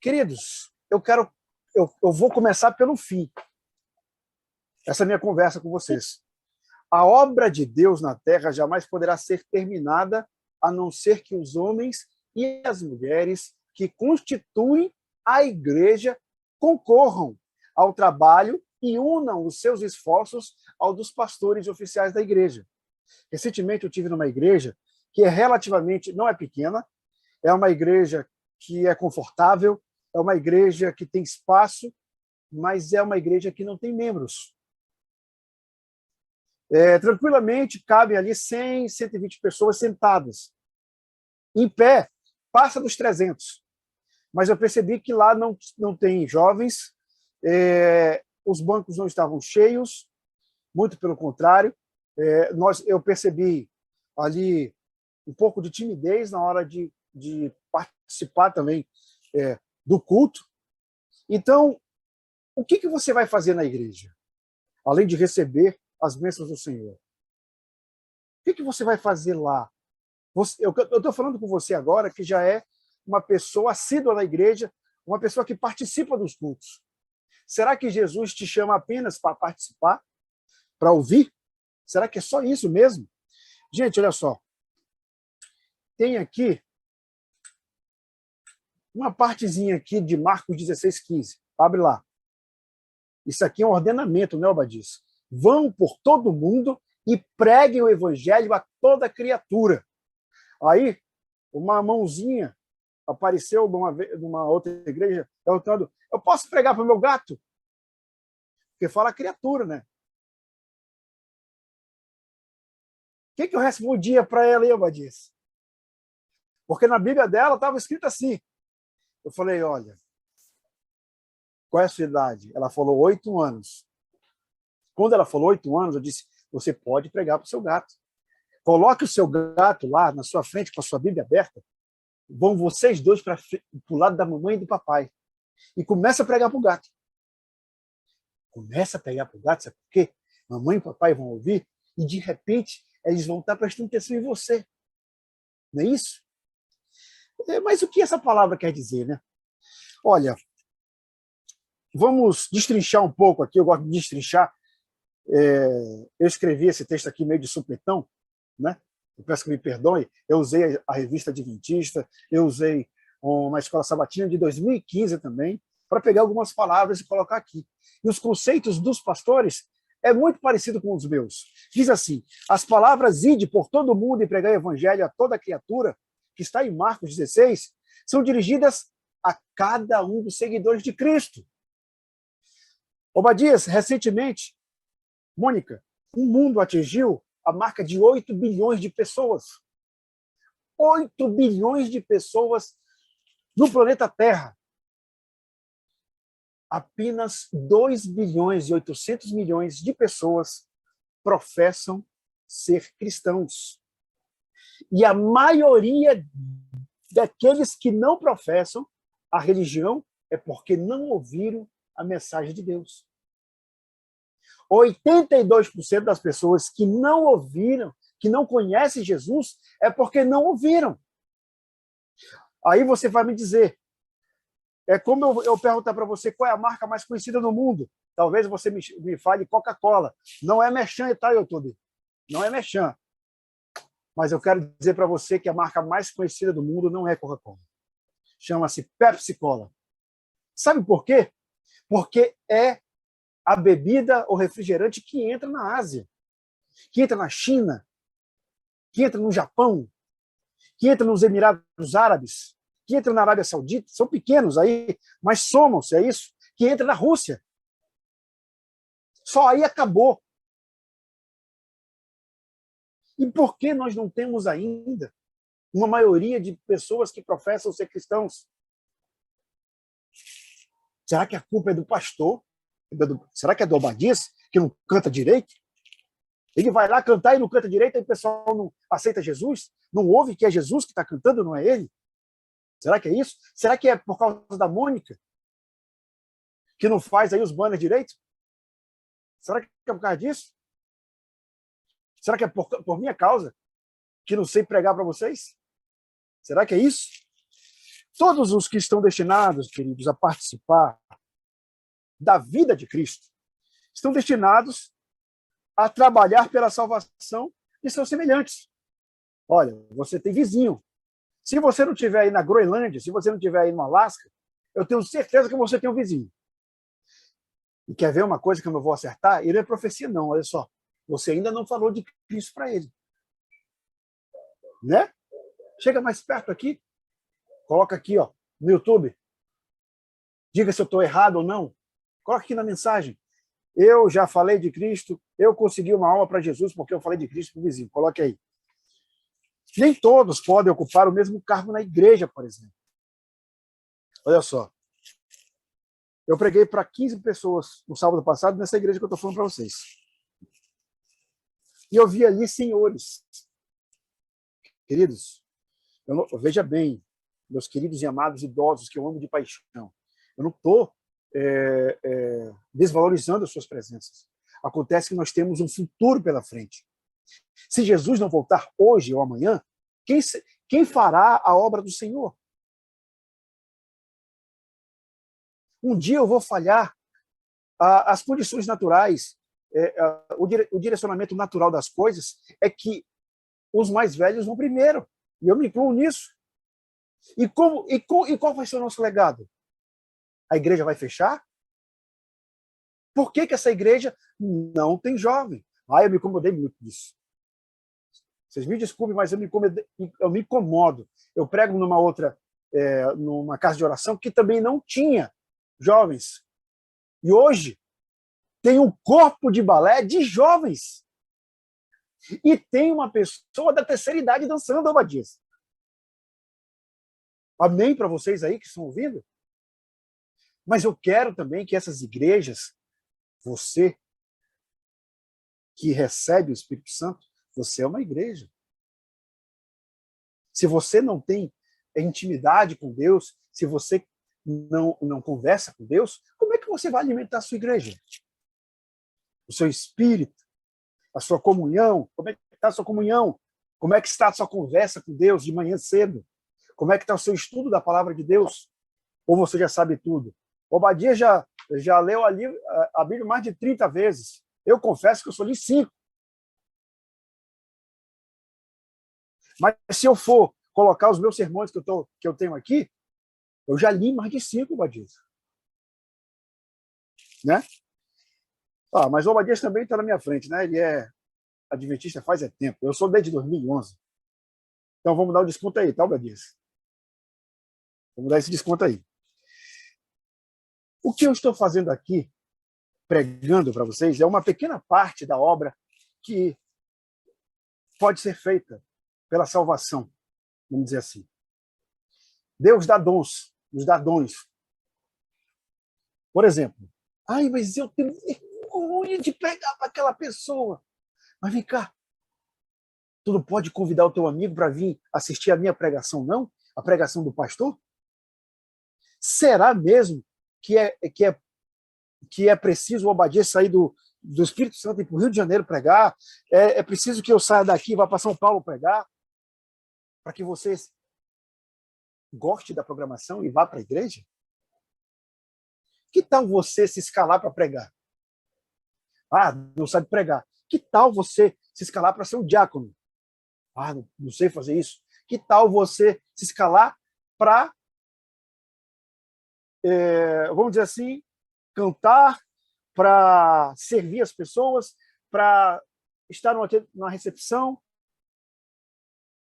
Queridos, eu vou começar pelo fim. Essa é a minha conversa com vocês. A obra de Deus na terra jamais poderá ser terminada, a não ser que os homens e as mulheres que constituem a igreja concorram ao trabalho e unam os seus esforços ao dos pastores e oficiais da igreja. Recentemente eu tive numa igreja que não é pequena, é uma igreja que é confortável, é uma igreja que tem espaço, mas é uma igreja que não tem membros. Tranquilamente cabem ali 100, 120 pessoas sentadas. Em pé, passa dos 300. Mas eu percebi que lá não tem jovens, os bancos não estavam cheios, muito pelo contrário. Eu percebi ali um pouco de timidez na hora de participar também do culto. Então, o que você vai fazer na igreja? Além de receber as bênçãos do Senhor. O que você vai fazer lá? Eu estou falando com você agora que já é uma pessoa assídua na igreja, uma pessoa que participa dos cultos. Será que Jesus te chama apenas para participar? Para ouvir? Será que é só isso mesmo? Gente, olha só. Tem aqui uma partezinha aqui de Marcos 16:15. Abre lá. Isso aqui é um ordenamento, né, Obadias? Vão por todo mundo e preguem o evangelho a toda criatura. Aí, uma mãozinha apareceu numa outra igreja perguntando: eu posso pregar para o meu gato? Porque fala criatura, né? O que eu respondia para ela, Obadias? Porque na Bíblia dela estava escrito assim. Eu falei: olha, qual é a sua idade? Ela falou 8 anos. Quando ela falou 8 anos, eu disse: você pode pregar para o seu gato. Coloque o seu gato lá na sua frente com a sua Bíblia aberta. Vão vocês dois para o lado da mamãe e do papai. E começa a pregar para o gato. Começa a pregar para o gato, sabe por quê? Mamãe e papai vão ouvir e, de repente, eles vão estar prestando atenção em você. Não é isso? Mas o que essa palavra quer dizer, né? Olha, vamos destrinchar um pouco aqui. Eu gosto de destrinchar. Eu escrevi esse texto aqui meio de supetão, né? Eu peço que me perdoe. Eu usei a revista Adventista, eu usei uma escola sabatina de 2015 também, para pegar algumas palavras e colocar aqui. E os conceitos dos pastores é muito parecido com os meus. Diz assim: as palavras ide por todo mundo e pregar o evangelho a toda criatura, que está em Marcos 16, são dirigidas a cada um dos seguidores de Cristo. Obadias, recentemente, Mônica, o mundo atingiu a marca de 8 bilhões de pessoas. 8 bilhões de pessoas no planeta Terra. Apenas 2 bilhões e 800 milhões de pessoas professam ser cristãos. E a maioria daqueles que não professam a religião é porque não ouviram a mensagem de Deus. 82% das pessoas que não ouviram, que não conhecem Jesus, é porque não ouviram. Aí você vai me dizer, é como eu perguntar para você qual é a marca mais conhecida no mundo. Talvez você me fale Coca-Cola. Não é merchan, tá, YouTube? Não é merchan. Mas eu quero dizer para você que a marca mais conhecida do mundo não é Coca-Cola. Chama-se Pepsi-Cola. Sabe por quê? Porque é a bebida ou refrigerante que entra na Ásia, que entra na China, que entra no Japão, que entra nos Emirados Árabes, que entra na Arábia Saudita, são pequenos aí, mas somam-se, é isso, que entra na Rússia. Só aí acabou. E por que nós não temos ainda uma maioria de pessoas que professam ser cristãos? Será que a culpa é do pastor? Será que é do Obadias, que não canta direito? Ele vai lá cantar e não canta direito, aí o pessoal não aceita Jesus? Não ouve que é Jesus que está cantando, não é ele? Será que é isso? Será que é por causa da Mônica, que não faz aí os banners direito? Será que é por causa disso? Será que é por minha causa, que não sei pregar para vocês? Será que é isso? Todos os que estão destinados, queridos, a participar da vida de Cristo, estão destinados a trabalhar pela salvação de seus semelhantes. Olha, você tem vizinho. Se você não estiver aí na Groenlândia, se você não estiver aí no Alasca, eu tenho certeza que você tem um vizinho. E quer ver uma coisa que eu não vou acertar? Ele não é profecia, não, olha só. Você ainda não falou de Cristo para ele. Né? Chega mais perto aqui, coloca aqui, ó, no YouTube. Diga se eu estou errado ou não. Coloca aqui na mensagem. Eu já falei de Cristo, eu consegui uma alma para Jesus porque eu falei de Cristo para o vizinho. Coloque aí. Nem todos podem ocupar o mesmo cargo na igreja, por exemplo. Olha só. Eu preguei para 15 pessoas no sábado passado nessa igreja que eu estou falando para vocês. E eu vi ali senhores. Queridos, veja bem, meus queridos e amados idosos que eu amo de paixão. Eu não estou desvalorizando as suas presenças. Acontece que nós temos um futuro pela frente. Se Jesus não voltar hoje ou amanhã, quem fará a obra do Senhor? Um dia eu vou falhar. As condições naturais, o direcionamento natural das coisas é que os mais velhos vão primeiro. E eu me incluo nisso. E qual vai ser o nosso legado? A igreja vai fechar? Por que essa igreja não tem jovem? Eu me incomodei muito disso. Vocês me desculpem, mas eu me incomodo. Eu prego numa casa de oração que também não tinha jovens. E hoje tem um corpo de balé de jovens. E tem uma pessoa da terceira idade dançando Abadias. Amém para vocês aí que estão ouvindo? Mas eu quero também que essas igrejas, você que recebe o Espírito Santo, você é uma igreja. Se você não tem intimidade com Deus, se você não conversa com Deus, como é que você vai alimentar a sua igreja? O seu espírito, a sua comunhão, como é que está a sua comunhão? Como é que está a sua conversa com Deus de manhã cedo? Como é que está o seu estudo da palavra de Deus? Ou você já sabe tudo? Obadias já leu ali a Bíblia mais de 30 vezes. Eu confesso que eu só li 5. Mas se eu for colocar os meus sermões que eu tenho aqui, eu já li mais de 5, Obadias. Né? Mas o Obadias também está na minha frente, né? Ele é adventista faz tempo. Eu sou desde 2011. Então vamos dar o desconto aí, tá, Obadias? Vamos dar esse desconto aí. O que eu estou fazendo aqui, pregando para vocês, é uma pequena parte da obra que pode ser feita pela salvação, vamos dizer assim. Deus dá dons, nos dá dons. Por exemplo, mas eu tenho vergonha de pregar para aquela pessoa. Mas vem cá, tu não pode convidar o teu amigo para vir assistir a minha pregação, não? A pregação do pastor? Será mesmo que é preciso o Obadias sair do Espírito Santo e ir para o Rio de Janeiro pregar? É preciso que eu saia daqui e vá para São Paulo pregar? Para que você goste da programação e vá para a igreja? Que tal você se escalar para pregar? Não sabe pregar. Que tal você se escalar para ser um diácono? Não sei fazer isso. Que tal você se escalar para, vamos dizer assim, cantar, para servir as pessoas, para estar numa recepção,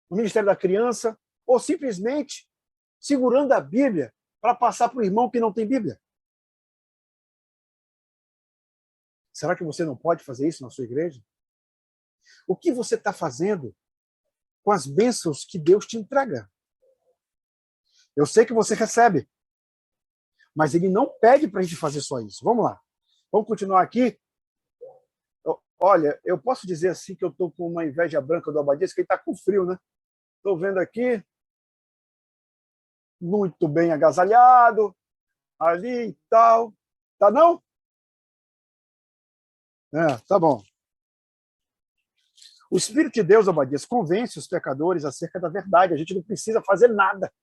no Ministério da Criança, ou simplesmente segurando a Bíblia para passar para o irmão que não tem Bíblia? Será que você não pode fazer isso na sua igreja? O que você está fazendo com as bênçãos que Deus te entrega? Eu sei que você recebe, mas ele não pede para a gente fazer só isso. Vamos lá. Vamos continuar aqui. Olha, eu posso dizer assim que eu estou com uma inveja branca do Obadias, que ele está com frio, né? Estou vendo aqui, muito bem agasalhado, ali e tal. Tá não? Tá bom. O Espírito de Deus, Obadias, convence os pecadores acerca da verdade. A gente não precisa fazer nada.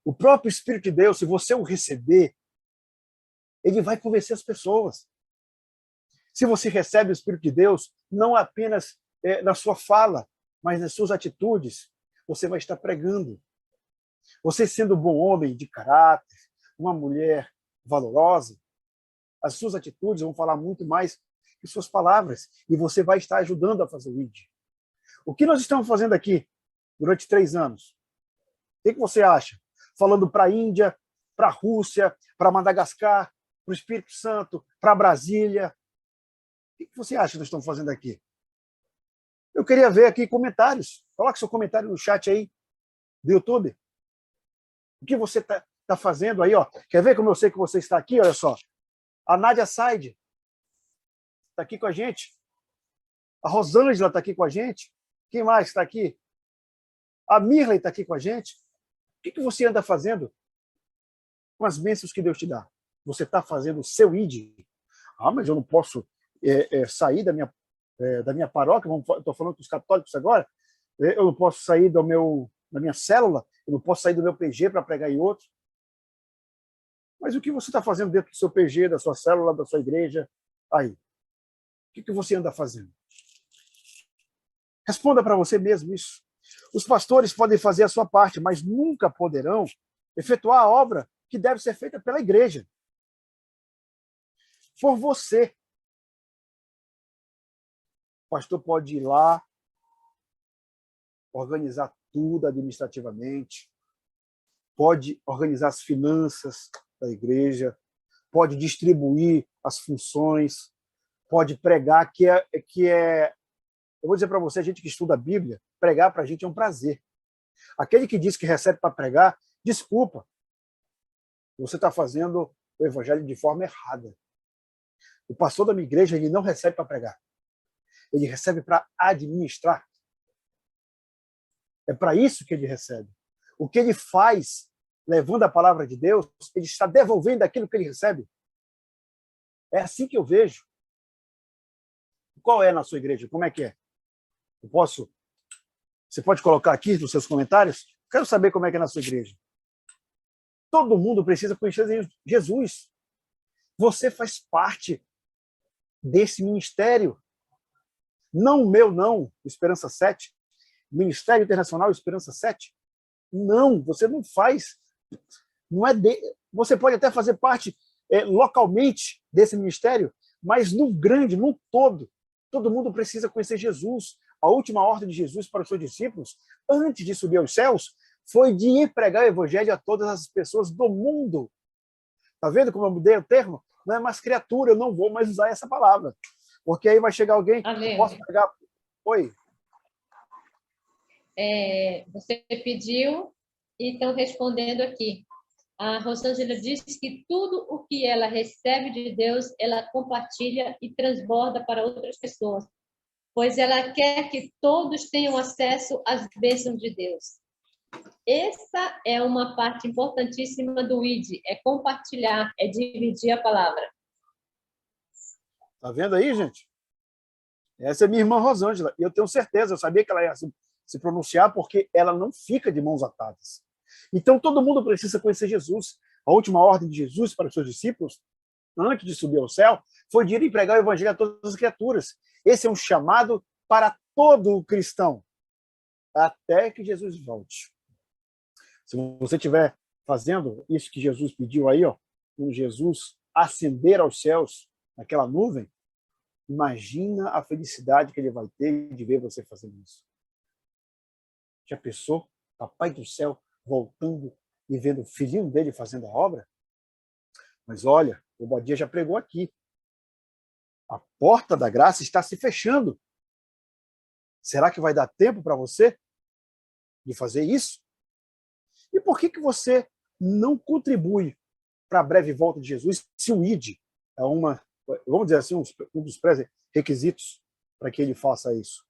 O próprio Espírito de Deus, se você o receber, ele vai convencer as pessoas. Se você recebe o Espírito de Deus, não apenas na sua fala, mas nas suas atitudes, você vai estar pregando. Você sendo um bom homem de caráter, uma mulher valorosa, as suas atitudes vão falar muito mais que suas palavras, e você vai estar ajudando a fazer o ID. O que nós estamos fazendo aqui durante 3 anos? O que você acha? Falando para a Índia, para a Rússia, para Madagascar, para o Espírito Santo, para Brasília. O que você acha que nós estamos fazendo aqui? Eu queria ver aqui comentários. Coloque seu comentário no chat aí do YouTube. O que você está fazendo aí? Ó. Quer ver como eu sei que você está aqui? Olha só. A Nádia Said está aqui com a gente. A Rosângela está aqui com a gente. Quem mais está aqui? A Mirley está aqui com a gente. O que você anda fazendo com as bênçãos que Deus te dá? Você está fazendo o seu ID? Ah, mas eu não posso sair da minha paróquia, estou falando com os católicos agora, eu não posso sair da minha célula, eu não posso sair do meu PG para pregar em outro. Mas o que você está fazendo dentro do seu PG, da sua célula, da sua igreja? Aí. O que você anda fazendo? Responda para você mesmo isso. Os pastores podem fazer a sua parte, mas nunca poderão efetuar a obra que deve ser feita pela igreja. Por você. O pastor pode ir lá, organizar tudo administrativamente, pode organizar as finanças da igreja, pode distribuir as funções, pode pregar, que é... Eu vou dizer para você, a gente que estuda a Bíblia, pregar para a gente é um prazer. Aquele que diz que recebe para pregar, desculpa, você está fazendo o evangelho de forma errada. O pastor da minha igreja, ele não recebe para pregar. Ele recebe para administrar. É para isso que ele recebe. O que ele faz, levando a palavra de Deus, ele está devolvendo aquilo que ele recebe. É assim que eu vejo. Qual é na sua igreja? Como é que é? Você pode colocar aqui nos seus comentários? Quero saber como é que é na sua igreja. Todo mundo precisa conhecer Jesus. Você faz parte desse ministério. Não o meu, não, Esperança 7. Ministério Internacional Esperança 7. Não, você não faz. Não é você pode até fazer parte localmente desse ministério, mas no grande, no todo mundo precisa conhecer Jesus. A última ordem de Jesus para os seus discípulos, antes de subir aos céus, foi de ir pregar o evangelho a todas as pessoas do mundo. Está vendo como eu mudei o termo? Não é mais criatura, eu não vou mais usar essa palavra. Porque aí vai chegar alguém, eu posso pregar... Oi? Você pediu e estão respondendo aqui. A Rosângela disse que tudo o que ela recebe de Deus, ela compartilha e transborda para outras pessoas, pois ela quer que todos tenham acesso às bênçãos de Deus. Essa é uma parte importantíssima do ID, é compartilhar, é dividir a palavra. Tá vendo aí, gente? Essa é minha irmã Rosângela, e eu tenho certeza, eu sabia que ela ia se pronunciar, porque ela não fica de mãos atadas. Então, todo mundo precisa conhecer Jesus. A última ordem de Jesus para os seus discípulos, antes de subir ao céu, foi de ir e pregar o evangelho a todas as criaturas. Esse é um chamado para todo cristão, até que Jesus volte. Se você estiver fazendo isso que Jesus pediu aí, ó, quando Jesus ascender aos céus, naquela nuvem, imagina a felicidade que ele vai ter de ver você fazendo isso. Já pensou? Papai do céu voltando e vendo o filhinho dele fazendo a obra? Mas olha, o Badia já pregou aqui. A porta da graça está se fechando. Será que vai dar tempo para você de fazer isso? E por que você não contribui para a breve volta de Jesus, se o ID é vamos dizer assim, um dos pré-requisitos para que ele faça isso?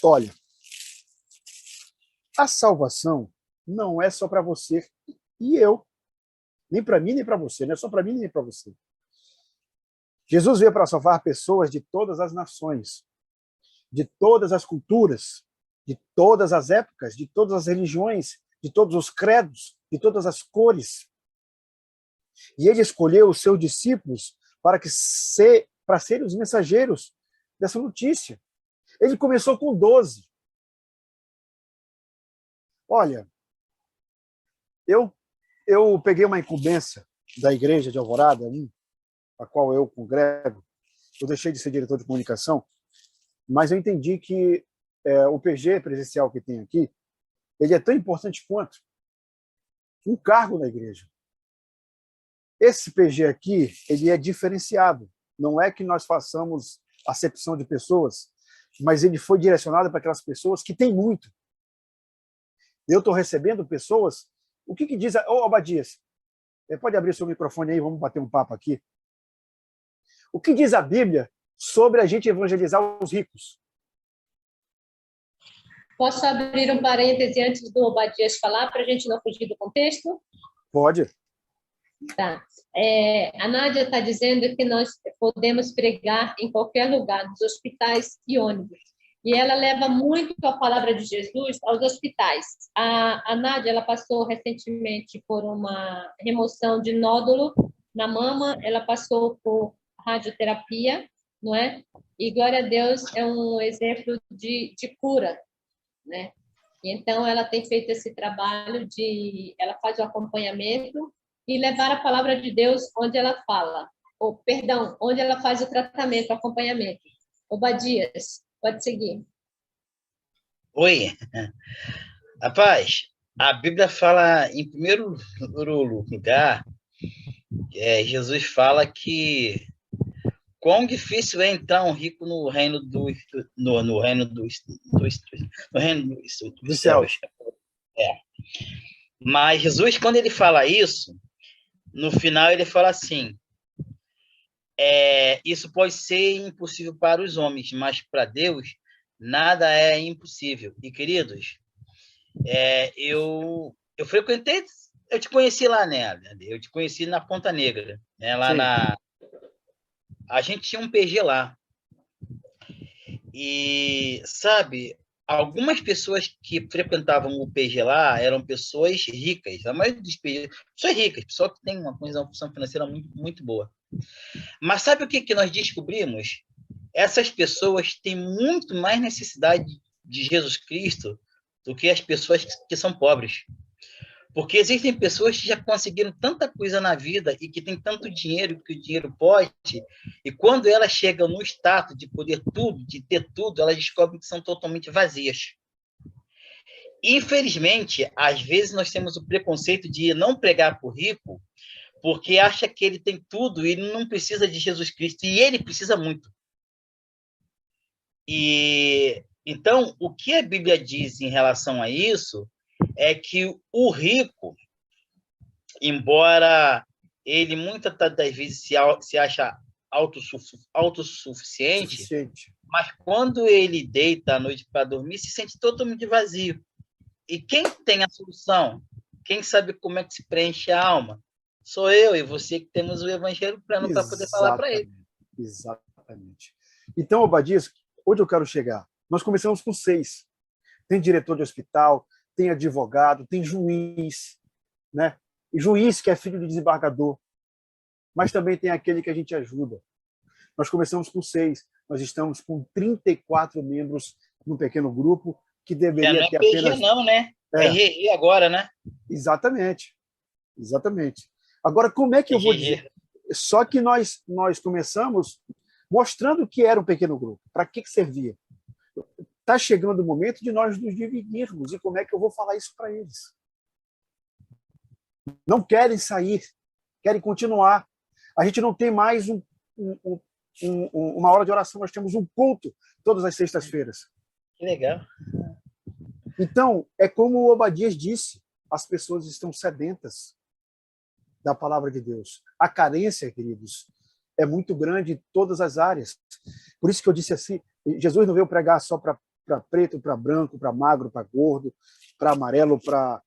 Olha, a salvação não é só para você e eu. Nem para mim, nem para você. Não é só para mim, nem para você. Jesus veio para salvar pessoas de todas as nações, de todas as culturas, de todas as épocas, de todas as religiões, de todos os credos, de todas as cores. E ele escolheu os seus discípulos para serem os mensageiros dessa notícia. Ele começou com 12. Olha, eu peguei uma incumbência da igreja de Alvorada, a qual eu congrego. Eu deixei de ser diretor de comunicação, mas eu entendi que o PG presencial que tem aqui, ele é tão importante quanto um cargo na igreja. Esse PG aqui, ele é diferenciado. Não é que nós façamos acepção de pessoas, mas ele foi direcionado para aquelas pessoas que têm muito. Eu estou recebendo pessoas. O que diz... Ô, Abadias, pode abrir seu microfone aí, vamos bater um papo aqui. O que diz a Bíblia sobre a gente evangelizar os ricos? Posso abrir um parêntese antes do Obadias falar, para a gente não fugir do contexto? Pode. Tá. A Nádia está dizendo que nós podemos pregar em qualquer lugar, nos hospitais e ônibus. E ela leva muito a palavra de Jesus aos hospitais. A Nádia, ela passou recentemente por uma remoção de nódulo na mama, ela passou por radioterapia, não é? E, glória a Deus, é um exemplo de cura, né? E então, ela tem feito esse trabalho ela faz o acompanhamento e levar a palavra de Deus onde ela fala, onde ela faz o tratamento, o acompanhamento. Obadias, pode seguir. Oi. Rapaz, a Bíblia fala, em primeiro lugar, Jesus fala que quão difícil é entrar um rico no reino dos céus. Mas Jesus, quando ele fala isso, no final ele fala assim, isso pode ser impossível para os homens, mas para Deus nada é impossível. E, queridos, eu frequentei, eu te conheci lá, né? Eu te conheci na Ponta Negra, né? A gente tinha um PG lá. E, sabe, algumas pessoas que frequentavam o PG lá eram pessoas ricas. A maioria dos PG, pessoas ricas, pessoas que têm uma condição financeira muito, muito boa. Mas sabe o que nós descobrimos? Essas pessoas têm muito mais necessidade de Jesus Cristo do que as pessoas que são pobres. Porque existem pessoas que já conseguiram tanta coisa na vida e que têm tanto dinheiro que o dinheiro pode, e quando elas chegam no status de poder tudo, de ter tudo, elas descobrem que são totalmente vazias. Infelizmente, às vezes nós temos o preconceito de não pregar para o rico, porque acha que ele tem tudo e ele não precisa de Jesus Cristo, e ele precisa muito. E então, o que a Bíblia diz em relação a isso é que o rico, embora ele muitas das vezes se acha autossuficiente, mas quando ele deita à noite para dormir, se sente totalmente vazio. E quem tem a solução? Quem sabe como é que se preenche a alma? Sou eu e você que temos o evangelho para poder falar para ele. Exatamente. Então, Obadias, onde eu quero chegar? Nós começamos com 6. Tem diretor de hospital, tem advogado, tem juiz, né? E juiz que é filho de desembargador, mas também tem aquele que a gente ajuda. Nós começamos com 6, nós estamos com 34 membros num pequeno grupo que deveria ter PG, apenas... não, né? É RI agora, né? Exatamente. Agora, como é que eu vou dizer? Só que nós começamos mostrando que era um pequeno grupo. Para que servia? Está chegando o momento de nós nos dividirmos. E como é que eu vou falar isso para eles? Não querem sair, querem continuar. A gente não tem mais uma hora de oração, nós temos um culto todas as sextas-feiras. Que legal. Então, é como o Obadias disse, as pessoas estão sedentas da palavra de Deus. A carência, queridos, é muito grande em todas as áreas. Por isso que eu disse assim, Jesus não veio pregar só para preto, para branco, para magro, para gordo, para amarelo, para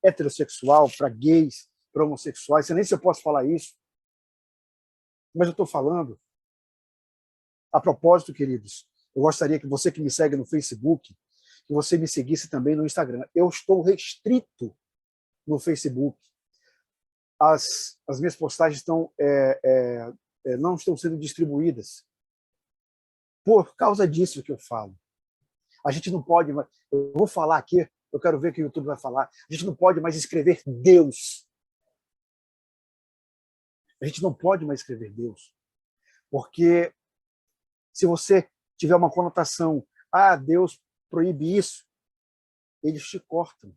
heterossexual, para gays, para homossexuais. Eu nem sei se eu posso falar isso. Mas eu estou falando. A propósito, queridos, eu gostaria que você que me segue no Facebook, que você me seguisse também no Instagram. Eu estou restrito no Facebook. As minhas postagens não estão sendo distribuídas por causa disso que eu falo. A gente não pode mais... Eu vou falar aqui, eu quero ver o que o YouTube vai falar. A gente não pode mais escrever Deus. A gente não pode mais escrever Deus. Porque se você tiver uma conotação, Deus proíbe isso, eles te cortam.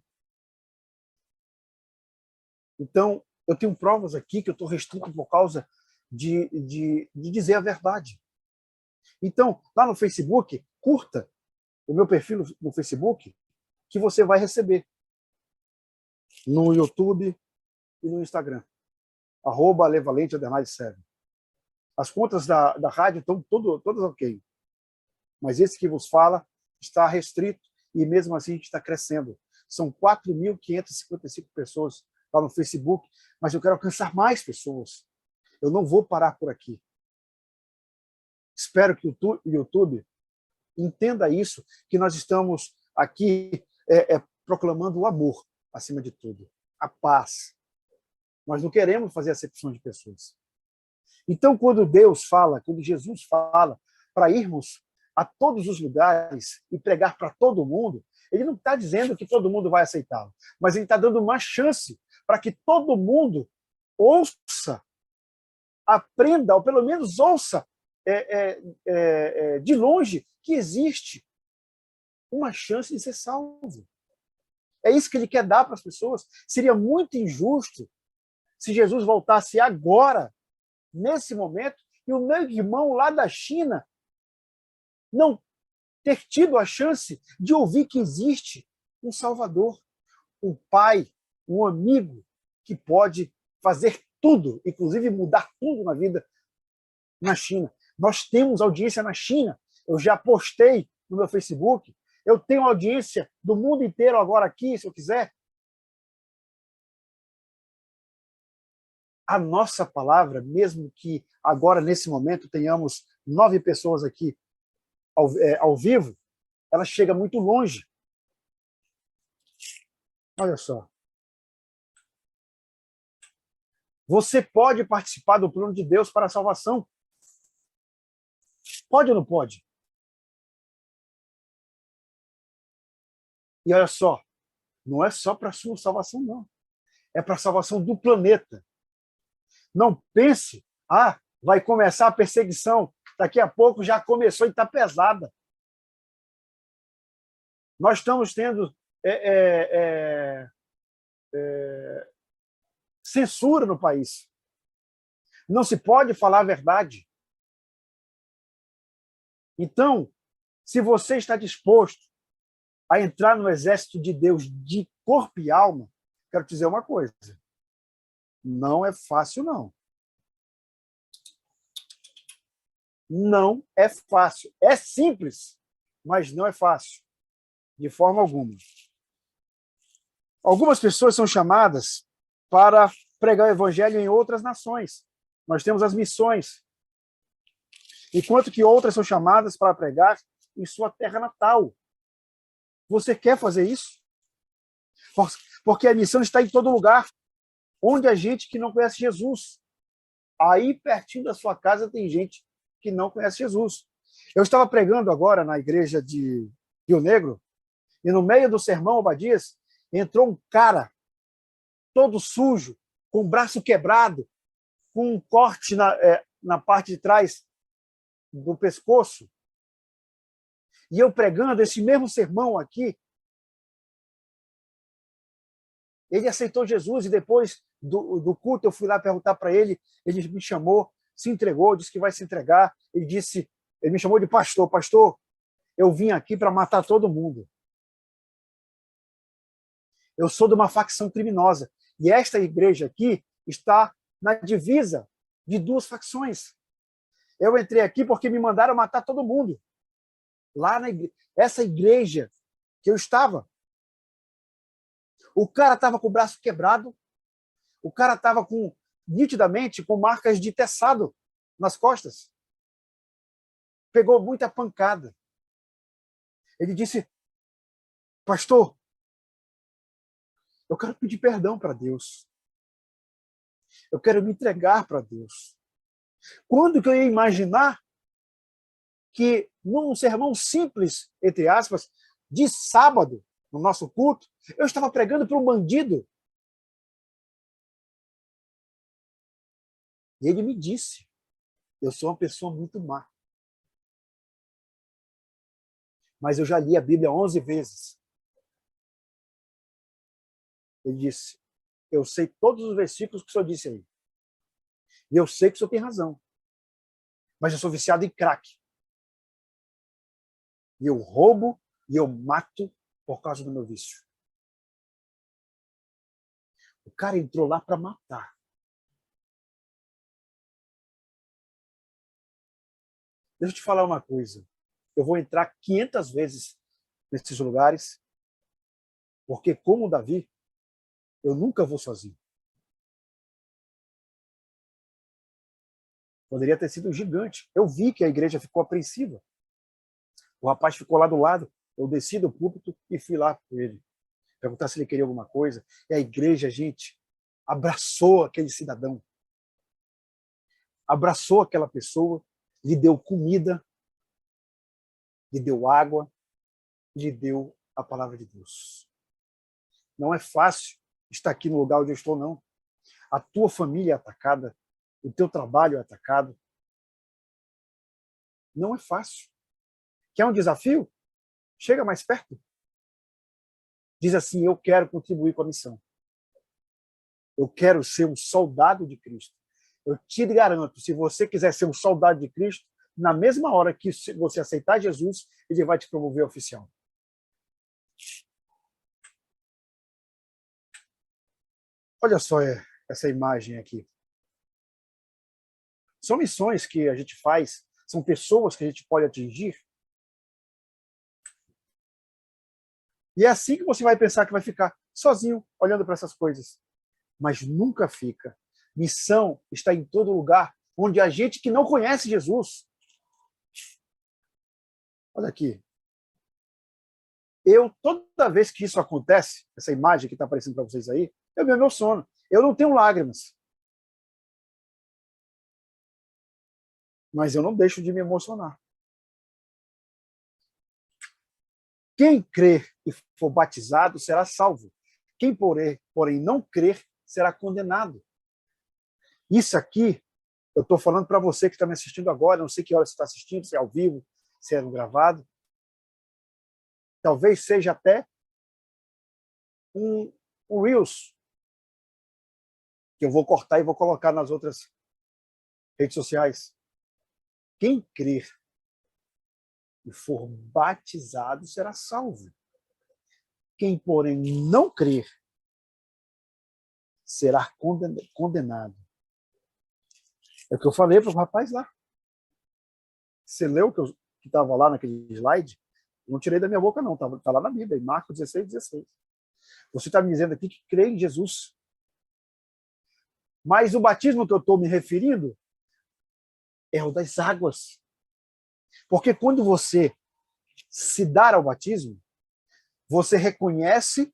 Então, eu tenho provas aqui que eu estou restrito por causa de dizer a verdade. Então, lá no Facebook, curta o meu perfil no Facebook, que você vai receber no YouTube e no Instagram. @levalente_7. As contas da rádio estão todas ok. Mas esse que vos fala está restrito e mesmo assim a gente está crescendo. São 4.555 pessoas lá no Facebook, mas eu quero alcançar mais pessoas. Eu não vou parar por aqui. Espero que o YouTube entenda isso, que nós estamos aqui proclamando o amor, acima de tudo, a paz. Nós não queremos fazer acepção de pessoas. Então, quando Deus fala, quando Jesus fala para irmos a todos os lugares e pregar para todo mundo, ele não está dizendo que todo mundo vai aceitá-lo, mas ele está dando uma chance para que todo mundo ouça, aprenda, ou pelo menos ouça de longe que existe uma chance de ser salvo. É isso que ele quer dar para as pessoas. Seria muito injusto se Jesus voltasse agora, nesse momento, e o meu irmão lá da China não ter tido a chance de ouvir que existe um Salvador, um pai, um amigo que pode fazer tudo, inclusive mudar tudo na vida na China. Nós temos audiência na China. Eu já postei no meu Facebook. Eu tenho audiência do mundo inteiro agora aqui, se eu quiser. A nossa palavra, mesmo que agora, nesse momento, tenhamos 9 pessoas aqui ao vivo, ela chega muito longe. Olha só. Você pode participar do plano de Deus para a salvação. Pode ou não pode? E olha só, não é só para a sua salvação, não. É para a salvação do planeta. Não pense, vai começar a perseguição. Daqui a pouco já começou e está pesada. Nós estamos tendo censura no país. Não se pode falar a verdade. Então, se você está disposto a entrar no exército de Deus de corpo e alma, quero te dizer uma coisa. Não é fácil, não. Não é fácil. É simples, mas não é fácil. De forma alguma. Algumas pessoas são chamadas para pregar o evangelho em outras nações. Nós temos as missões. Enquanto que outras são chamadas para pregar em sua terra natal. Você quer fazer isso? Porque a missão está em todo lugar. Onde há gente que não conhece Jesus. Aí, pertinho da sua casa, tem gente que não conhece Jesus. Eu estava pregando agora na igreja de Rio Negro, e no meio do sermão, Obadias, entrou um cara todo sujo, com o braço quebrado, com um corte na parte de trás do pescoço. E eu pregando esse mesmo sermão aqui, ele aceitou Jesus e depois do culto eu fui lá perguntar para ele, ele me chamou, se entregou, disse que vai se entregar. Ele me chamou de pastor. Pastor, eu vim aqui para matar todo mundo. Eu sou de uma facção criminosa. E esta igreja aqui está na divisa de 2 facções. Eu entrei aqui porque me mandaram matar todo mundo. Lá essa igreja que eu estava. O cara estava com o braço quebrado. O cara estava nitidamente com marcas de teçado nas costas. Pegou muita pancada. Ele disse, Pastor, eu quero pedir perdão para Deus. Eu quero me entregar para Deus. Quando que eu ia imaginar que num sermão simples, entre aspas, de sábado, no nosso culto, eu estava pregando para um bandido? E ele me disse, eu sou uma pessoa muito má. Mas eu já li a Bíblia 11 vezes. Ele disse, eu sei todos os versículos que o senhor disse aí. E eu sei que o senhor tem razão. Mas eu sou viciado em crack. E eu roubo e eu mato por causa do meu vício. O cara entrou lá para matar. Deixa eu te falar uma coisa. Eu vou entrar 500 vezes nesses lugares, porque como Davi, eu nunca vou sozinho. Poderia ter sido um gigante. Eu vi que a igreja ficou apreensiva. O rapaz ficou lá do lado. Eu desci do púlpito e fui lá com ele. Perguntar se ele queria alguma coisa. E a igreja, gente, abraçou aquele cidadão. Abraçou aquela pessoa, lhe deu comida, lhe deu água, lhe deu a palavra de Deus. Não é fácil estar aqui no lugar onde eu estou, não. A tua família é atacada, o teu trabalho é atacado. Não é fácil. Quer um desafio? Chega mais perto. Diz assim, eu quero contribuir com a missão. Eu quero ser um soldado de Cristo. Eu te garanto, se você quiser ser um soldado de Cristo, na mesma hora que você aceitar Jesus, ele vai te promover oficial. Olha só essa imagem aqui. São missões que a gente faz, são pessoas que a gente pode atingir. E é assim que você vai pensar que vai ficar sozinho, olhando para essas coisas. Mas nunca fica. Missão está em todo lugar, onde há gente que não conhece Jesus. Olha aqui. Toda vez que isso acontece, essa imagem que está aparecendo para vocês aí, eu me emociono. Eu não tenho lágrimas. Mas eu não deixo de me emocionar. Quem crer e for batizado será salvo. Quem, porém, não crer será condenado. Isso aqui, eu estou falando para você que está me assistindo agora, não sei que hora você está assistindo, se é ao vivo, se é no gravado. Talvez seja até um Reels, que eu vou cortar e vou colocar nas outras redes sociais. Quem crer e for batizado será salvo. Quem, porém, não crer será condenado. É o que eu falei para o rapaz lá. Você leu que estava lá naquele slide? Eu não tirei da minha boca, não. Está lá na Bíblia, em Marcos 16:16. Você está me dizendo aqui que crê em Jesus. Mas o batismo que eu estou me referindo é o das águas. Porque quando você se dá ao batismo, você reconhece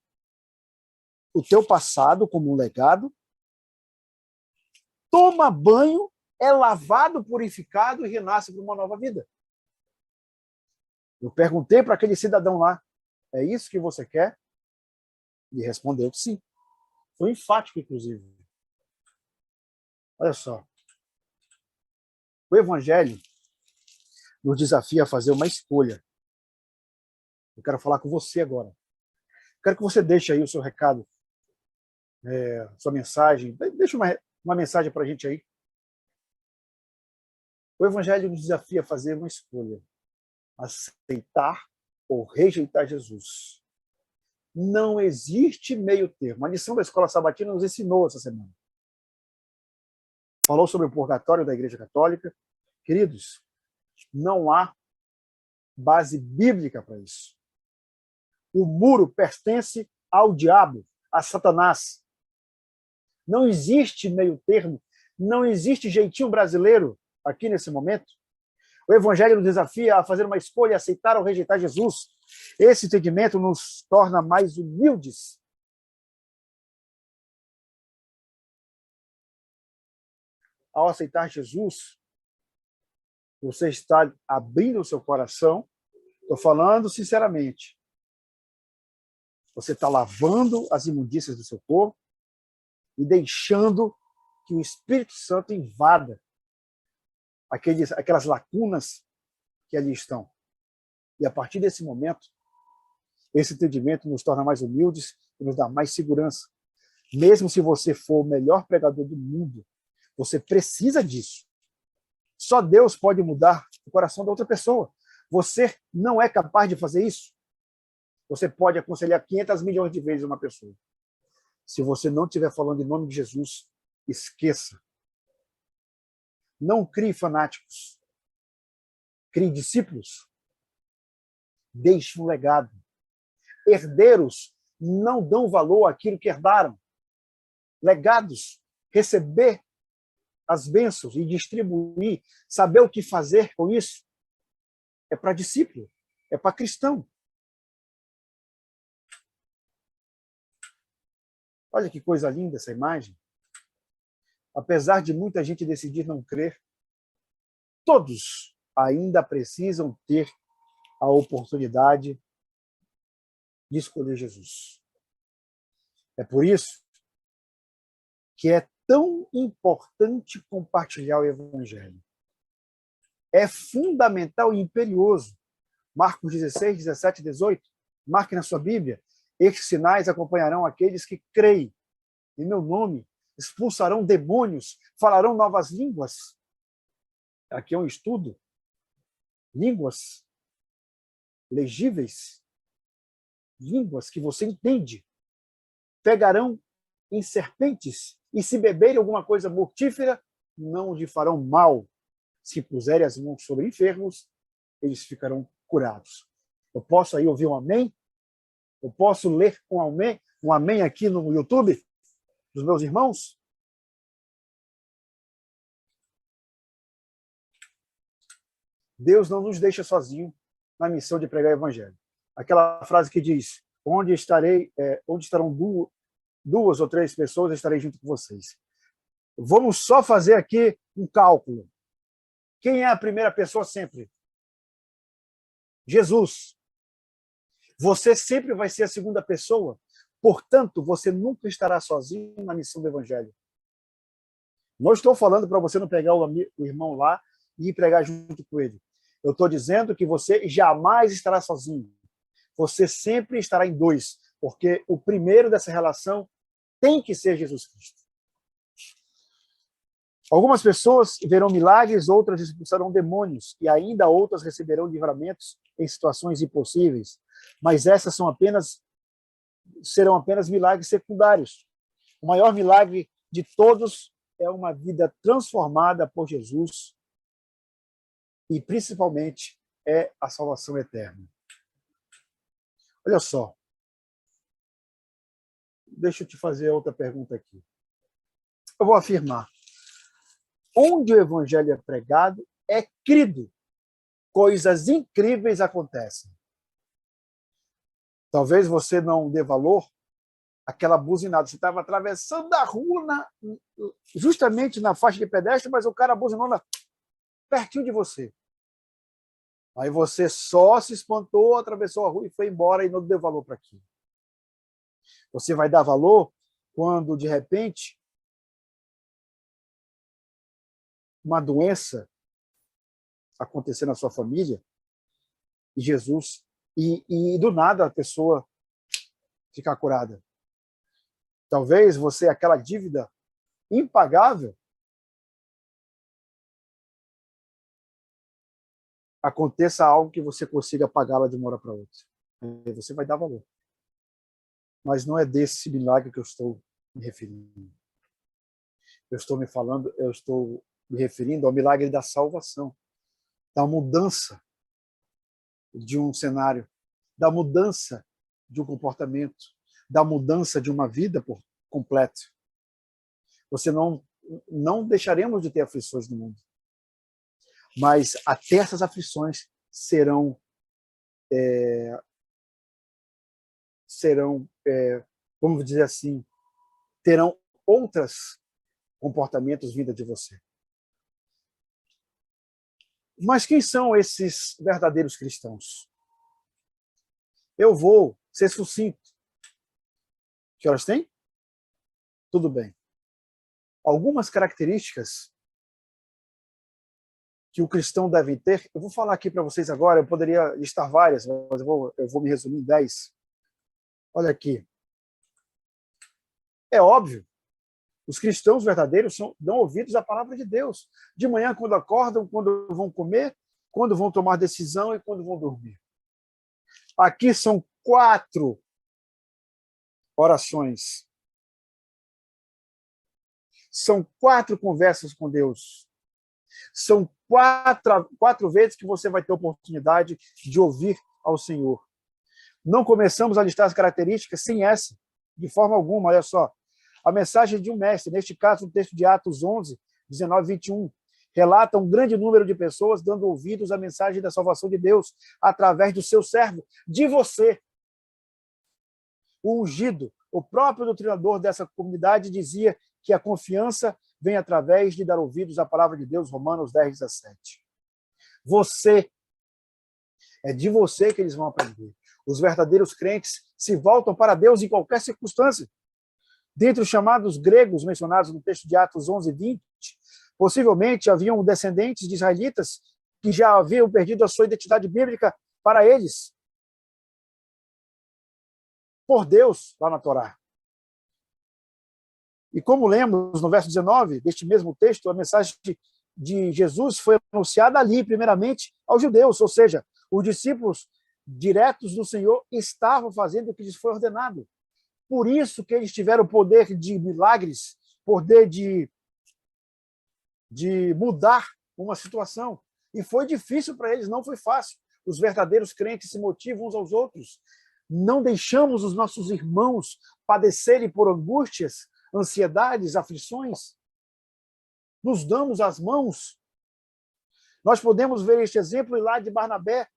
o teu passado como um legado, toma banho, é lavado, purificado e renasce para uma nova vida. Eu perguntei para aquele cidadão lá, é isso que você quer? E respondeu que sim. Foi enfático, inclusive. Olha só. O Evangelho nos desafia a fazer uma escolha. Eu quero falar com você agora. Quero que você deixe aí o seu recado, sua mensagem. Deixa uma mensagem para a gente aí. O Evangelho nos desafia a fazer uma escolha. Aceitar ou rejeitar Jesus. Não existe meio termo. A lição da Escola Sabatina nos ensinou essa semana. Falou sobre o purgatório da Igreja Católica. Queridos, não há base bíblica para isso. O muro pertence ao diabo, a Satanás. Não existe meio termo, não existe jeitinho brasileiro aqui nesse momento. O Evangelho nos desafia a fazer uma escolha, aceitar ou rejeitar Jesus. Esse entendimento nos torna mais humildes. Ao aceitar Jesus, você está abrindo o seu coração. Estou falando sinceramente. Você está lavando as imundícias do seu corpo e deixando que o Espírito Santo invada aquelas lacunas que ali estão. E a partir desse momento, esse entendimento nos torna mais humildes e nos dá mais segurança. Mesmo se você for o melhor pregador do mundo, você precisa disso. Só Deus pode mudar o coração da outra pessoa. Você não é capaz de fazer isso. Você pode aconselhar 500 milhões de vezes uma pessoa. Se você não estiver falando em nome de Jesus, esqueça. Não crie fanáticos. Crie discípulos. Deixe um legado. Herdeiros não dão valor àquilo que herdaram. Legados, receber as bênçãos e distribuir, saber o que fazer com isso, é para discípulo, é para cristão. Olha que coisa linda essa imagem. Apesar de muita gente decidir não crer, todos ainda precisam ter a oportunidade de escolher Jesus. É por isso que é tão importante compartilhar o Evangelho. É fundamental e imperioso. Marcos 16, 17 e 18. Marque na sua Bíblia. Estes sinais acompanharão aqueles que creem. Em meu nome, expulsarão demônios, falarão novas línguas. Aqui é um estudo. Línguas legíveis. Línguas que você entende. Pegarão em serpentes, e se beberem alguma coisa mortífera, não lhe farão mal. Se puserem as mãos sobre enfermos, eles ficarão curados. Eu posso aí ouvir um amém? Eu posso ler um amém aqui no YouTube dos meus irmãos? Deus não nos deixa sozinhos na missão de pregar o Evangelho. Aquela frase que diz, onde estarão duas ou três pessoas, eu estarei junto com vocês. Vamos só fazer aqui um cálculo. Quem é a primeira pessoa sempre? Jesus. Você sempre vai ser a segunda pessoa, portanto, você nunca estará sozinho na missão do Evangelho. Não estou falando para você não pegar o irmão lá e ir pregar junto com ele. Eu estou dizendo que você jamais estará sozinho. Você sempre estará em dois, porque o primeiro dessa relação tem que ser Jesus Cristo. Algumas pessoas verão milagres, outras expulsarão demônios, e ainda outras receberão livramentos em situações impossíveis. Mas essas serão apenas milagres secundários. O maior milagre de todos é uma vida transformada por Jesus e, principalmente, é a salvação eterna. Olha só. Deixa eu te fazer outra pergunta aqui. Eu vou afirmar. Onde o Evangelho é pregado, é crido. Coisas incríveis acontecem. Talvez você não dê valor àquela buzinada. Você estava atravessando a rua justamente na faixa de pedestre, mas o cara buzinou pertinho de você. Aí você só se espantou, atravessou a rua e foi embora e não deu valor para aquilo. Você vai dar valor quando, de repente, uma doença acontecer na sua família e Jesus e do nada a pessoa ficar curada. Talvez você, aquela dívida impagável, aconteça algo que você consiga pagá-la de uma hora para outra. Aí você vai dar valor. Mas não é desse milagre que eu estou me referindo. Eu estou me referindo ao milagre da salvação, da mudança de um cenário, da mudança de um comportamento, da mudança de uma vida por completo. Você não deixaremos de ter aflições no mundo, mas até essas aflições serão serão, vamos dizer assim, terão outros comportamentos vinda de você. Mas quem são esses verdadeiros cristãos? Eu vou ser sucinto. Que horas tem? Tudo bem. Algumas características que o cristão deve ter, eu vou falar aqui para vocês agora, eu poderia listar várias, mas eu vou me resumir em 10. Olha aqui. É óbvio, os cristãos verdadeiros dão ouvidos à palavra de Deus. De manhã, quando acordam, quando vão comer, quando vão tomar decisão e quando vão dormir. Aqui são 4 orações. São 4 conversas com Deus. São 4 vezes que você vai ter oportunidade de ouvir ao Senhor. Não começamos a listar as características sem essa, de forma alguma. Olha só, a mensagem de um mestre, neste caso, no texto de Atos 11, 19 e 21, relata um grande número de pessoas dando ouvidos à mensagem da salvação de Deus através do seu servo, de você. O ungido, o próprio doutrinador dessa comunidade, dizia que a confiança vem através de dar ouvidos à palavra de Deus, Romanos 10, 17. Você, é de você que eles vão aprender. Os verdadeiros crentes se voltam para Deus em qualquer circunstância. Dentre os chamados gregos mencionados no texto de Atos 11, 20, possivelmente haviam descendentes de israelitas que já haviam perdido a sua identidade bíblica para eles, por Deus, lá na Torá. E como lemos no verso 19 deste mesmo texto, a mensagem de Jesus foi anunciada ali, primeiramente, aos judeus, ou seja, os discípulos diretos do Senhor estavam fazendo o que lhes foi ordenado. Por isso que eles tiveram poder de milagres, poder de mudar uma situação. E foi difícil para eles, não foi fácil. Os verdadeiros crentes se motivam uns aos outros. Não deixamos os nossos irmãos padecerem por angústias, ansiedades, aflições. Nos damos as mãos. Nós podemos ver este exemplo lá de Barnabé,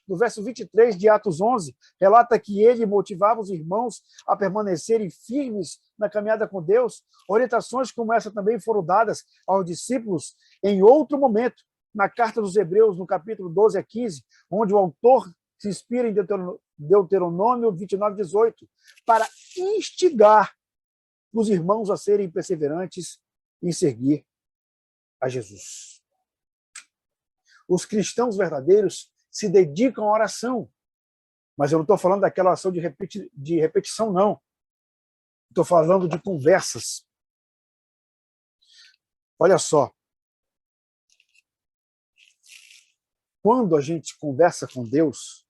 no verso 23 de Atos 11, relata que ele motivava os irmãos a permanecerem firmes na caminhada com Deus. Orientações como essa também foram dadas aos discípulos em outro momento, na carta dos Hebreus, no capítulo 12 a 15, onde o autor se inspira em Deuteronômio 29, 18, para instigar os irmãos a serem perseverantes em seguir a Jesus. Os cristãos verdadeiros se dedicam à oração, mas eu não estou falando daquela oração de repetição, não. Estou falando de conversas. Olha só. Quando a gente conversa com Deus,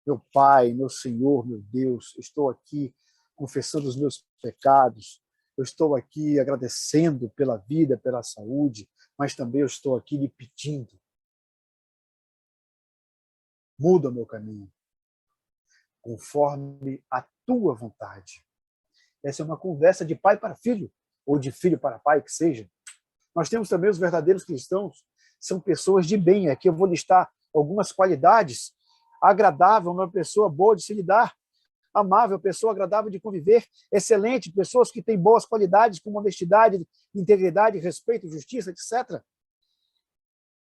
meu Pai, meu Senhor, meu Deus, eu estou aqui confessando os meus pecados, eu estou aqui agradecendo pela vida, pela saúde, mas também eu estou aqui lhe pedindo. Muda o meu caminho, conforme a tua vontade. Essa é uma conversa de pai para filho, ou de filho para pai, que seja. Nós temos também os verdadeiros cristãos, são pessoas de bem. Aqui eu vou listar algumas qualidades. Agradável, uma pessoa boa de se lidar. Amável, pessoa agradável de conviver. Excelente, pessoas que têm boas qualidades, como honestidade, integridade, respeito, justiça, etc.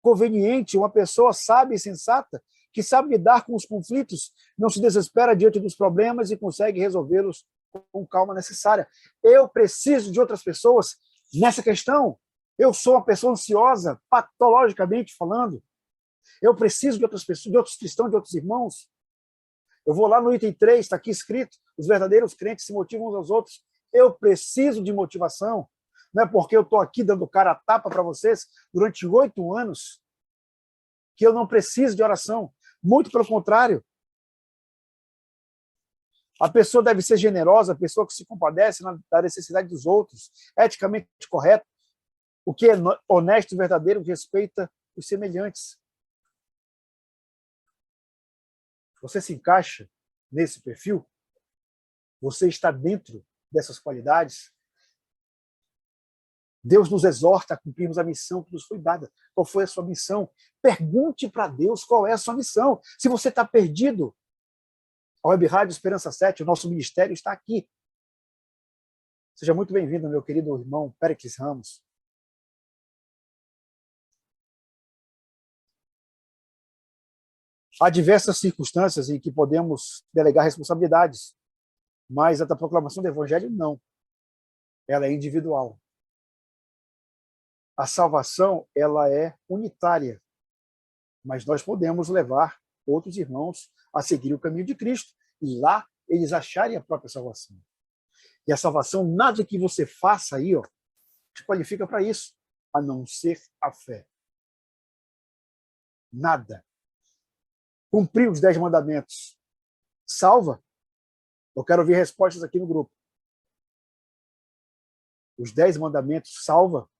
Conveniente, uma pessoa sábia e sensata, que sabe lidar com os conflitos, não se desespera diante dos problemas e consegue resolvê-los com calma necessária. Eu preciso de outras pessoas nessa questão. Eu sou uma pessoa ansiosa, patologicamente falando. Eu preciso de outras pessoas, de outros cristãos, de outros irmãos. Eu vou lá no item 3, está aqui escrito, os verdadeiros crentes se motivam uns aos outros. Eu preciso de motivação. Não é porque eu estou aqui dando cara a tapa para vocês durante 8 anos que eu não preciso de oração. Muito pelo contrário. A pessoa deve ser generosa, a pessoa que se compadece da necessidade dos outros, eticamente correto. O que é honesto e verdadeiro respeita os semelhantes. Você se encaixa nesse perfil? Você está dentro dessas qualidades? Deus nos exorta a cumprirmos a missão que nos foi dada. Qual foi a sua missão? Pergunte para Deus qual é a sua missão. Se você está perdido, A Web Rádio Esperança 7, o nosso ministério está aqui. Seja muito bem-vindo, meu querido irmão Péricles Ramos. Há diversas circunstâncias em que podemos delegar responsabilidades, mas a da proclamação do Evangelho, não. Ela é individual. A salvação, ela é unitária, mas nós podemos levar outros irmãos a seguir o caminho de Cristo e lá eles acharem a própria salvação. E a salvação, nada que você faça aí, te qualifica para isso, a não ser a fé. Nada. Cumprir os 10 mandamentos salva? Eu quero ouvir respostas aqui no grupo. Os 10 mandamentos salva?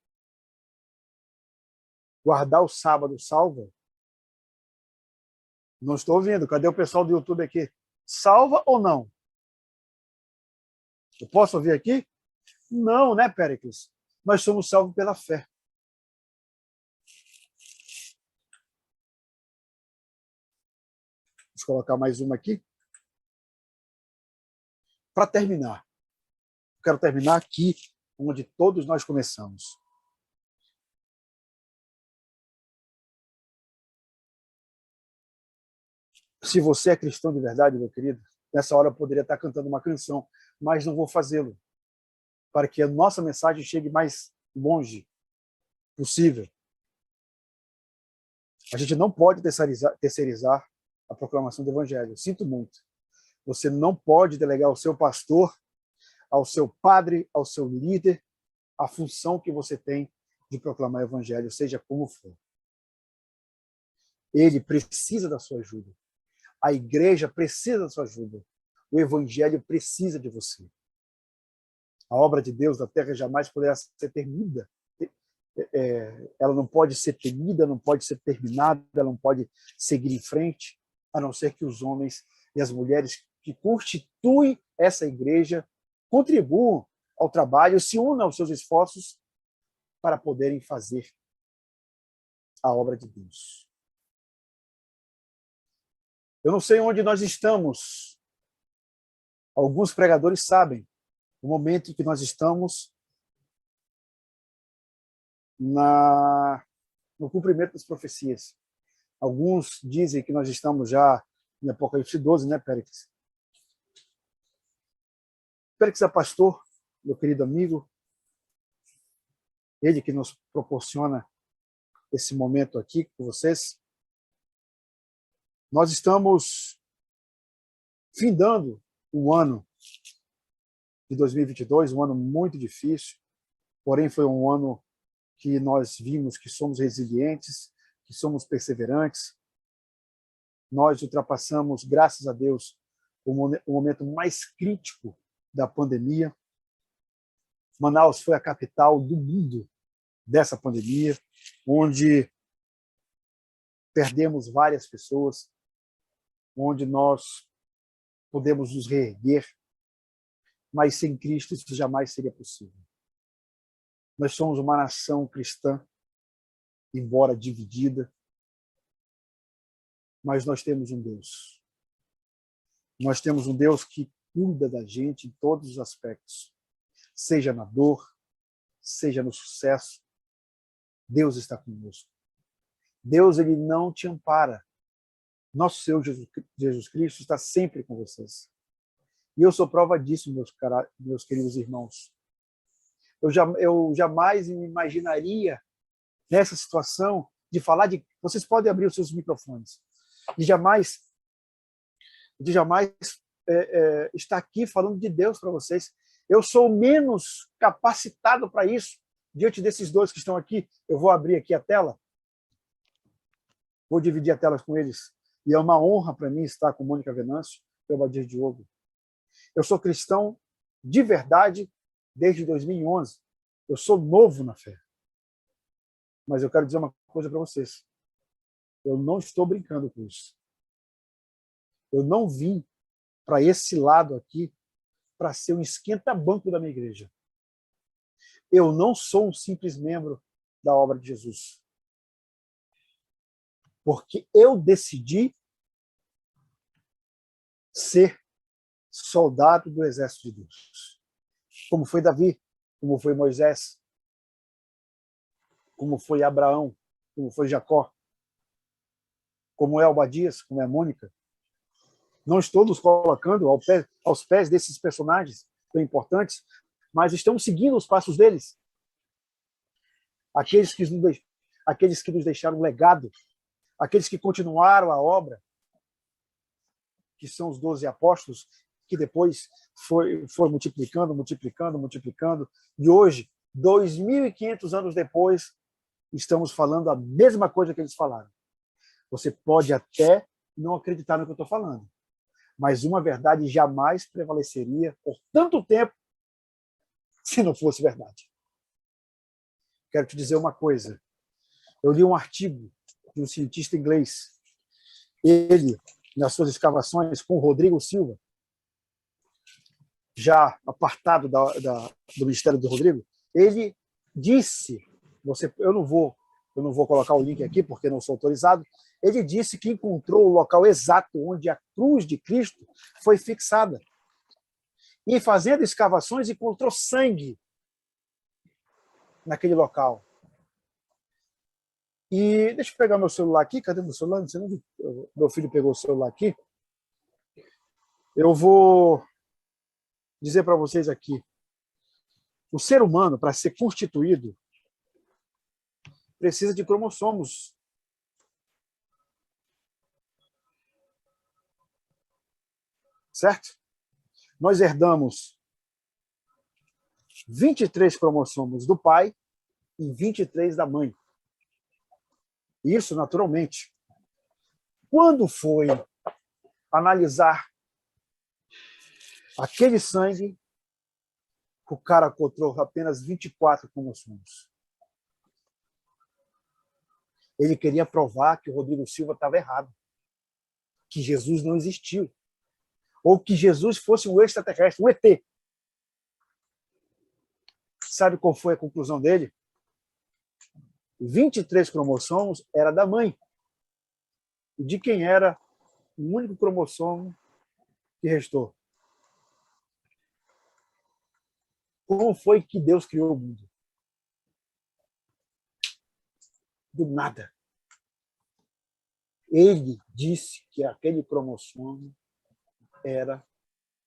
Guardar o sábado salva? Não estou ouvindo. Cadê o pessoal do YouTube aqui? Salva ou não? Eu posso ouvir aqui? Não, né, Péricles? Nós somos salvos pela fé. Vou colocar mais uma aqui. Para terminar, eu quero terminar aqui onde todos nós começamos. Se você é cristão de verdade, meu querido, nessa hora eu poderia estar cantando uma canção, mas não vou fazê-lo, para que a nossa mensagem chegue mais longe possível. A gente não pode terceirizar a proclamação do Evangelho. Sinto muito. Você não pode delegar ao seu pastor, ao seu padre, ao seu líder, a função que você tem de proclamar o Evangelho, seja como for. Ele precisa da sua ajuda. A igreja precisa da sua ajuda. O Evangelho precisa de você. A obra de Deus na terra jamais poderá ser temida. Ela não pode ser temida, não pode ser terminada, ela não pode seguir em frente, a não ser que os homens e as mulheres que constituem essa igreja contribuam ao trabalho, se unam aos seus esforços para poderem fazer a obra de Deus. Eu não sei onde nós estamos. Alguns pregadores sabem o momento em que nós estamos no cumprimento das profecias. Alguns dizem que nós estamos já em Apocalipse 12, né, Péricles? Péricles é pastor, meu querido amigo. Ele que nos proporciona esse momento aqui com vocês. Nós estamos findando o ano de 2022, um ano muito difícil, porém foi um ano que nós vimos que somos resilientes, que somos perseverantes. Nós ultrapassamos, graças a Deus, o momento mais crítico da pandemia. Manaus foi a capital do mundo dessa pandemia, onde perdemos várias pessoas, onde nós podemos nos reerguer, mas sem Cristo isso jamais seria possível. Nós somos uma nação cristã, embora dividida, mas nós temos um Deus. Nós temos um Deus que cuida da gente em todos os aspectos, seja na dor, seja no sucesso. Deus está conosco. Deus, ele não te ampara. Nosso Senhor Jesus Cristo está sempre com vocês. E eu sou prova disso, meus queridos irmãos. Eu jamais me imaginaria nessa situação de falar de... Vocês podem abrir os seus microfones. De jamais estar aqui falando de Deus para vocês. Eu sou menos capacitado para isso diante desses dois que estão aqui. Eu vou abrir aqui a tela. Vou dividir a tela com eles. E é uma honra para mim estar com Mônica Venâncio e o Badir Diogo. Eu sou cristão de verdade desde 2011. Eu sou novo na fé. Mas eu quero dizer uma coisa para vocês. Eu não estou brincando com isso. Eu não vim para esse lado aqui para ser um esquenta-banco da minha igreja. Eu não sou um simples membro da obra de Jesus. Porque eu decidi ser soldado do exército de Deus. Como foi Davi, como foi Moisés, como foi Abraão, como foi Jacó, como é Obadias, como é Mônica. Não estou nos colocando aos pés desses personagens tão importantes, mas estamos seguindo os passos deles. Aqueles que nos deixaram um legado, aqueles que continuaram a obra, que são os 12 apóstolos, que depois foi multiplicando, e hoje, 2.500 anos depois, estamos falando a mesma coisa que eles falaram. Você pode até não acreditar no que eu estou falando, mas uma verdade jamais prevaleceria por tanto tempo se não fosse verdade. Quero te dizer uma coisa. Eu li um artigo de um cientista inglês. Ele, nas suas escavações com o Rodrigo Silva, já apartado do Ministério do Rodrigo, ele disse, eu não vou colocar o link aqui porque não sou autorizado, ele disse que encontrou o local exato onde a cruz de Cristo foi fixada. E fazendo escavações, encontrou sangue naquele local. E deixa eu pegar meu celular aqui. Cadê meu celular? Você não viu? Meu filho pegou o celular aqui. Eu vou dizer para vocês aqui. O ser humano, para ser constituído, precisa de cromossomos. Certo? Nós herdamos 23 cromossomos do pai e 23 da mãe. Isso, naturalmente. Quando foi analisar aquele sangue, o cara encontrou apenas 24 cromossomos. Ele queria provar que o Rodrigo Silva estava errado, que Jesus não existiu, ou que Jesus fosse um extraterrestre, um ET. Sabe qual foi a conclusão dele? 23 cromossomos era da mãe. E de quem era o único cromossomo que restou? Como foi que Deus criou o mundo? Do nada. Ele disse que aquele cromossomo era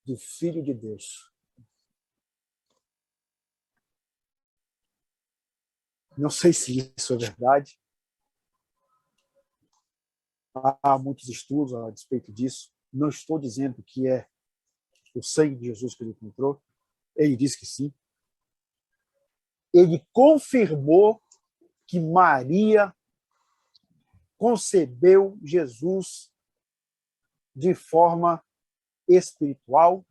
do Filho de Deus. Não sei se isso é verdade. Há muitos estudos a respeito disso. Não estou dizendo que é o sangue de Jesus que ele encontrou. Ele disse que sim. Ele confirmou que Maria concebeu Jesus de forma espiritual,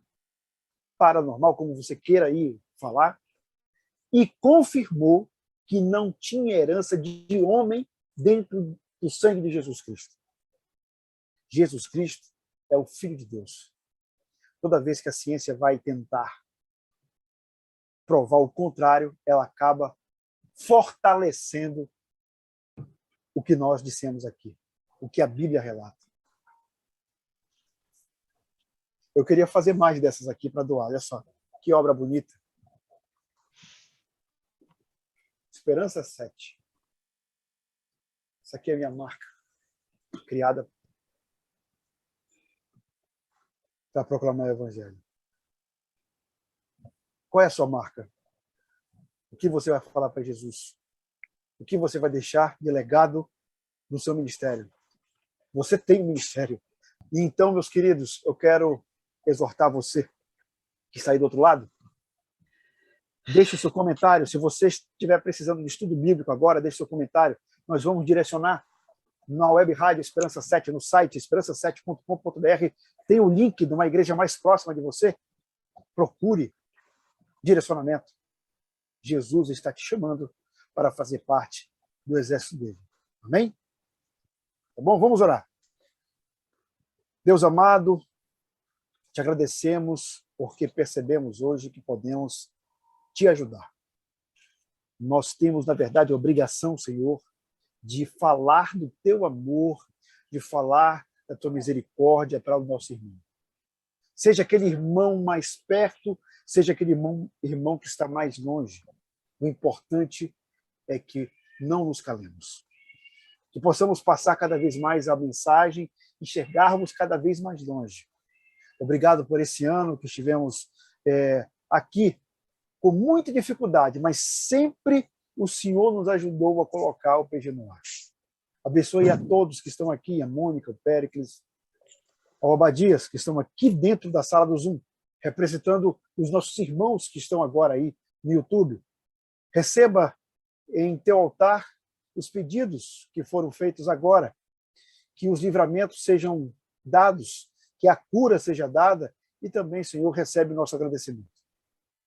paranormal, como você queira aí falar, e confirmou que não tinha herança de homem dentro do sangue de Jesus Cristo. Jesus Cristo é o Filho de Deus. Toda vez que a ciência vai tentar provar o contrário, ela acaba fortalecendo o que nós dissemos aqui, o que a Bíblia relata. Eu queria fazer mais dessas aqui para doar. Olha só, que obra bonita. Esperança 7. Essa aqui é a minha marca, criada para proclamar o Evangelho. Qual é a sua marca? O que você vai falar para Jesus? O que você vai deixar de legado no seu ministério? Você tem um ministério. E então, meus queridos, eu quero exortar você que está aí do outro lado. Deixe o seu comentário. Se você estiver precisando de estudo bíblico agora, deixe o seu comentário. Nós vamos direcionar na web rádio Esperança 7, no site esperança7.com.br. Tem o link de uma igreja mais próxima de você. Procure direcionamento. Jesus está te chamando para fazer parte do exército dele. Amém? Tá bom? Vamos orar. Deus amado, te agradecemos porque percebemos hoje que podemos te ajudar. Nós temos, na verdade, a obrigação, Senhor, de falar do teu amor, de falar da tua misericórdia para o nosso irmão. seja aquele irmão mais perto, seja aquele irmão que está mais longe. O importante é que não nos calemos. Que possamos passar cada vez mais a mensagem, enxergarmos cada vez mais longe. Obrigado por esse ano que estivemos aqui com muita dificuldade, mas sempre o Senhor nos ajudou a colocar o PG no ar. Abençoe a todos que estão aqui, a Mônica, o Péricles, ao Abadias, que estão aqui dentro da sala do Zoom, representando os nossos irmãos que estão agora aí no YouTube. Receba em teu altar os pedidos que foram feitos agora, que os livramentos sejam dados, que a cura seja dada, e também, Senhor, recebe o nosso agradecimento.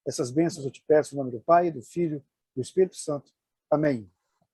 Essas bênçãos eu te peço em nome do Pai, do Filho, do Espírito Santo. Amém.